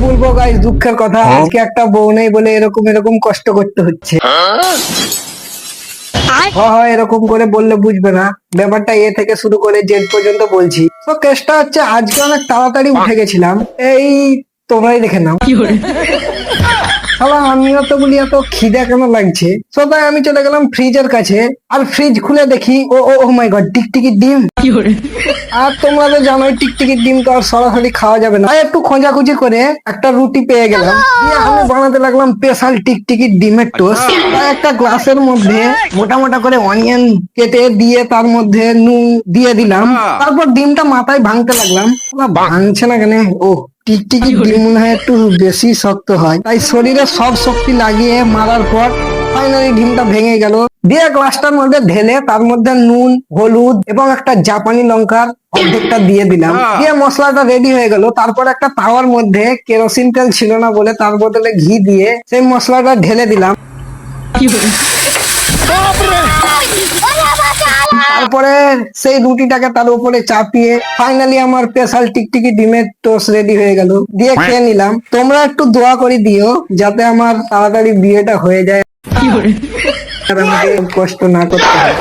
বলবো গাইস, দুঃখের কথা, আজকে একটা বউ নেই বলে এরকম এরকম কষ্ট করতে হচ্ছে। হয় এরকম করে বললে বুঝবে না ব্যাপারটা। এ থেকে শুরু করে জেড পর্যন্ত বলছি। তো কেসটা হচ্ছে, আজকে অনেক তাড়াতাড়ি উঠে গেছিলাম। এই তোমরাই দেখে নাও। শালা আমিও তো বলি এত খিদে কেন লাগছে, তো তাই আমি চলে গেলাম ফ্রিজের কাছে। আর ফ্রিজ খুলে দেখি, ও ও ও মাই গড, টিকটিকির ডিম। আর তোমরা তো জানোই টিকটিকির ডিম তো আর সরাসরি খাওয়া যাবে না, তাই একটু খোঁজাখুঁজি করে একটা রুটি পেয়ে গেলাম। দিয়ে আমি বানাতে লাগলাম স্পেশাল টিকটিকির ডিমের টোস্ট। তাই একটা গ্লাসের মধ্যে মোটা মোটা করে অনিয়ন কেটে দিয়ে তার মধ্যে নুন দিয়ে দিলাম। তারপর ডিমটা মাথায় ভাঙতে লাগলাম। ভাঙছে না কেন? ও, টিকটিকি ডিম মনে হয় একটু বেশি শক্ত হয়, তাই শরীরে সব শক্তি লাগিয়ে মারার পর ফাইনালি ডিমটা ভেঙে গেল। দিয়ে গ্লাসটার মধ্যে ঢেলে তার মধ্যে নুন, হলুদ এবং একটা জাপানি লঙ্কার অর্ধেকটা দিয়ে দিলাম। দিয়ে মশলাটা রেডি হয়ে গেল। তারপর একটা তাওয়ার মধ্যে কেরোসিন তেল ছিল না বলে তার বদলে ঘি দিয়ে সেই মশলাটা ঢেলে দিলাম। তারপরে সেই রুটিটাকে তার উপরে চাপিয়ে ফাইনালি আমার স্পেশাল টিকটিকি ডিমের টোস্ট রেডি হয়ে গেল। দিয়ে খেয়ে নিলাম। তোমরা একটু দোয়া করে দিও যাতে আমার তাড়াতাড়ি বিয়েটা হয়ে যায় আর আমাকে কষ্ট না করতে হয়।